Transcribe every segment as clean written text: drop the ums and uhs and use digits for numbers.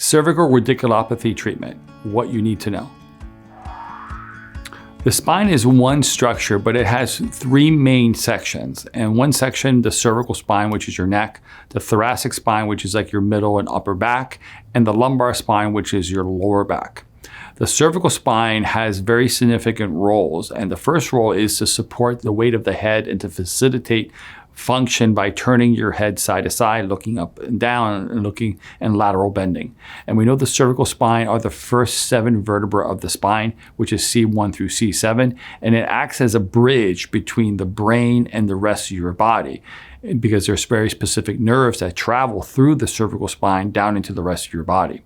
Cervical radiculopathy treatment, what you need to know. The spine is one structure, but it has three main sections. And one section, the cervical spine, which is your neck, the thoracic spine, which is like your middle and upper back, and the lumbar spine, which is your lower back. The cervical spine has very significant roles, and the first role is to support the weight of the head and to facilitate function by turning your head side to side, looking up and down, and looking and lateral bending. And we know the cervical spine are the first 7 vertebrae of the spine, which is C1 through C7, and it acts as a bridge between the brain and the rest of your body, because there's very specific nerves that travel through the cervical spine down into the rest of your body.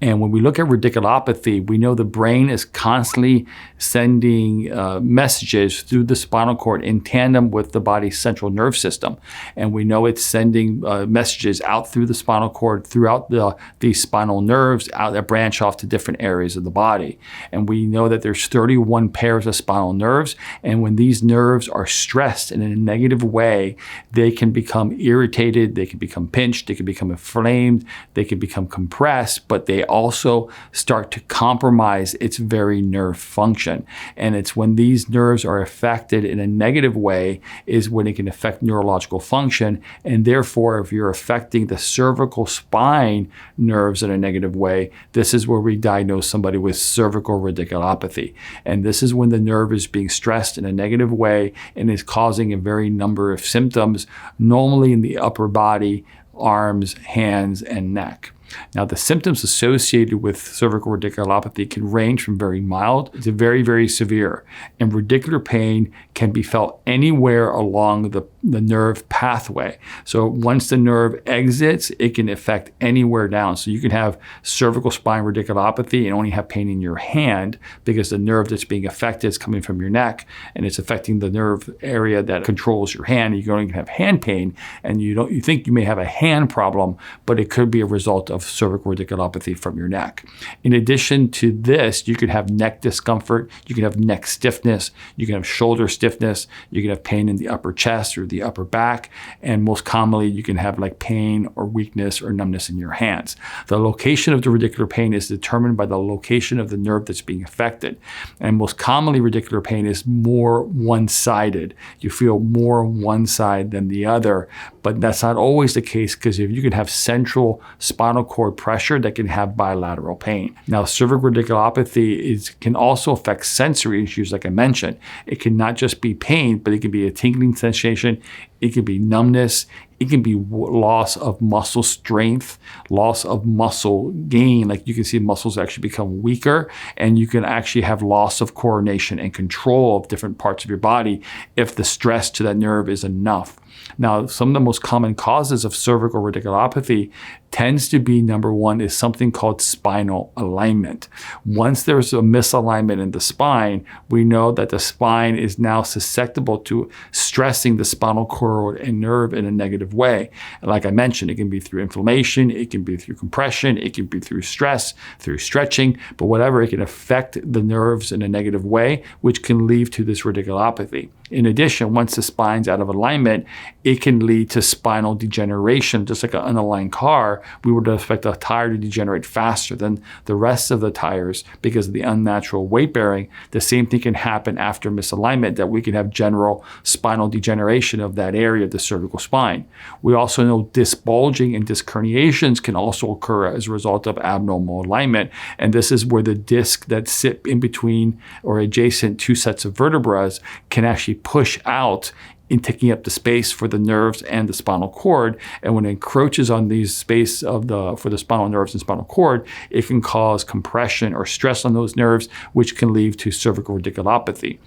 And when we look at radiculopathy, we know the brain is constantly sending messages through the spinal cord in tandem with the body's central nerve system. And we know it's sending messages out through the spinal cord, throughout the spinal nerves out that branch off to different areas of the body. And we know that there's 31 pairs of spinal nerves. And when these nerves are stressed in a negative way, they can become irritated, they can become pinched, they can become inflamed, they can become compressed, but they also start to compromise its very nerve function. And it's when these nerves are affected in a negative way is when it can affect neurological function. And therefore, if you're affecting the cervical spine nerves in a negative way, this is where we diagnose somebody with cervical radiculopathy. And this is when the nerve is being stressed in a negative way and is causing a very number of symptoms, normally in the upper body, arms, hands, and neck. Now, the symptoms associated with cervical radiculopathy can range from very mild to very, very severe. And radicular pain can be felt anywhere along the nerve pathway. So once the nerve exits, it can affect anywhere down. So you can have cervical spine radiculopathy and only have pain in your hand because the nerve that's being affected is coming from your neck and it's affecting the nerve area that controls your hand. You can only have hand pain, and you think you may have a hand problem, but it could be a result of cervical radiculopathy from your neck. In addition to this, you could have neck discomfort, you can have neck stiffness, you can have shoulder stiffness, you can have pain in the upper chest or the upper back, and most commonly you can have like pain or weakness or numbness in your hands. The location of the radicular pain is determined by the location of the nerve that's being affected. And most commonly radicular pain is more one-sided. You feel more one side than the other, but that's not always the case, because if you can have central spinal cord pressure that can have bilateral pain. Now, cervical radiculopathy can also affect sensory issues, like I mentioned. It can not just be pain, but it can be a tingling sensation. It can be numbness. It can be loss of muscle strength, loss of muscle gain. Like you can see muscles actually become weaker, and you can actually have loss of coordination and control of different parts of your body if the stress to that nerve is enough. Now, some of the most common causes of cervical radiculopathy tends to be, number one, is something called spinal alignment. Once there's a misalignment in the spine, we know that the spine is now susceptible to stressing the spinal cord and nerve in a negative way. And like I mentioned, it can be through inflammation, it can be through compression, it can be through stress, through stretching, but whatever, it can affect the nerves in a negative way, which can lead to this radiculopathy. In addition, once the spine's out of alignment, it can lead to spinal degeneration. Just like an unaligned car, we would expect a tire to degenerate faster than the rest of the tires because of the unnatural weight bearing. The same thing can happen after misalignment, that we can have general spinal degeneration of that area of the cervical spine. We also know disc bulging and disc herniations can also occur as a result of abnormal alignment. And this is where the disc that sit in between or adjacent two sets of vertebrae can actually push out in taking up the space for the nerves and the spinal cord. And when it encroaches on these space for the spinal nerves and spinal cord, it can cause compression or stress on those nerves, which can lead to cervical radiculopathy.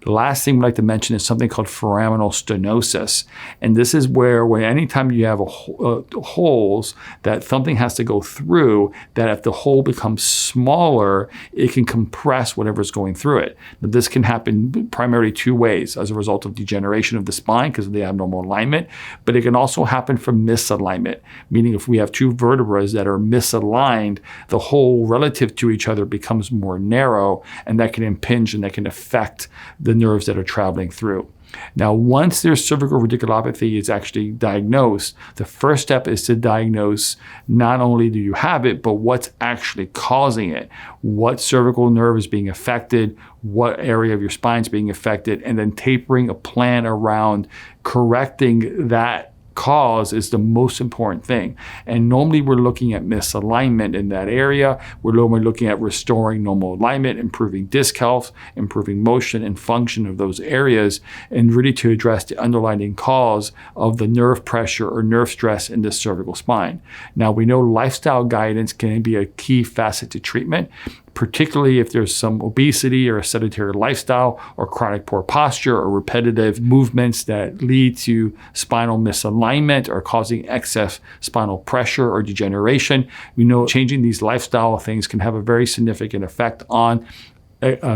The last thing we'd like to mention is something called foraminal stenosis. And this is where anytime you have holes that something has to go through, that if the hole becomes smaller, it can compress whatever's going through it. Now, this can happen primarily two ways: as a result of degeneration of the spine because of the abnormal alignment, but it can also happen from misalignment, meaning if we have two vertebrae that are misaligned, the hole relative to each other becomes more narrow, and that can impinge and that can affect the nerves that are traveling through. Now, once there's cervical radiculopathy is actually diagnosed, the first step is to diagnose not only do you have it, but what's actually causing it. What cervical nerve is being affected, what area of your spine is being affected, and then tapering a plan around correcting that cause is the most important thing. And normally we're looking at misalignment in that area. We're normally looking at restoring normal alignment, improving disc health, improving motion and function of those areas, and really to address the underlying cause of the nerve pressure or nerve stress in the cervical spine. Now, we know lifestyle guidance can be a key facet to treatment, particularly if there's some obesity or a sedentary lifestyle or chronic poor posture or repetitive movements that lead to spinal misalignment or causing excess spinal pressure or degeneration. We know changing these lifestyle things can have a very significant effect on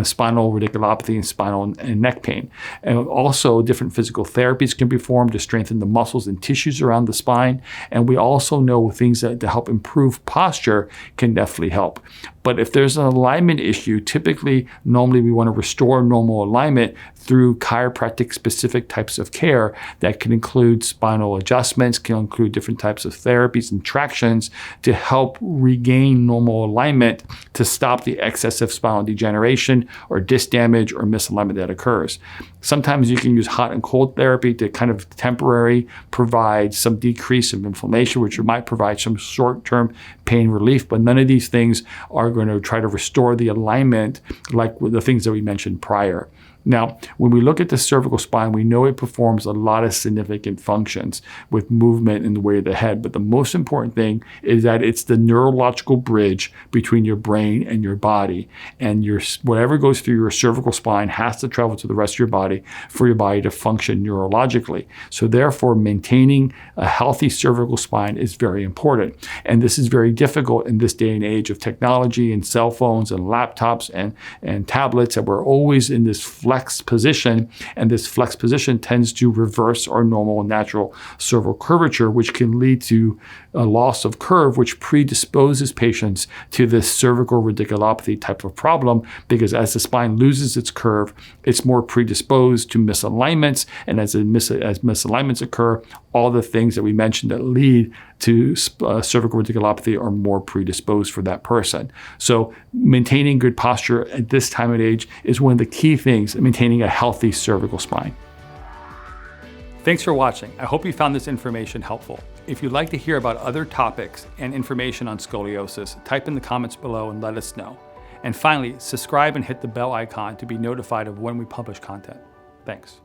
spinal radiculopathy and spinal and neck pain. And also different physical therapies can be performed to strengthen the muscles and tissues around the spine. And we also know things that to help improve posture can definitely help. But if there's an alignment issue, normally we want to restore normal alignment through chiropractic specific types of care that can include spinal adjustments, can include different types of therapies and tractions to help regain normal alignment to stop the excessive spinal degeneration or disc damage or misalignment that occurs. Sometimes you can use hot and cold therapy to kind of temporarily provide some decrease of inflammation, which might provide some short-term pain relief, but none of these things are going to try to restore the alignment like the things that we mentioned prior. Now, when we look at the cervical spine, we know it performs a lot of significant functions with movement in the way of the head. But the most important thing is that it's the neurological bridge between your brain and your body. And whatever goes through your cervical spine has to travel to the rest of your body for your body to function neurologically. So therefore, maintaining a healthy cervical spine is very important. And this is very difficult in this day and age of technology and cell phones and laptops and tablets, that we're always in this flex position, and this flex position tends to reverse our normal and natural cervical curvature, which can lead to a loss of curve, which predisposes patients to this cervical radiculopathy type of problem, because as the spine loses its curve, it's more predisposed to misalignments, and as misalignments occur, all the things that we mentioned that lead to cervical radiculopathy are more predisposed for that person. So maintaining good posture at this time of age is one of the key things in maintaining a healthy cervical spine. Thanks for watching. I hope you found this information helpful. If you'd like to hear about other topics and information on scoliosis, type in the comments below and let us know. And finally, subscribe and hit the bell icon to be notified of when we publish content. Thanks.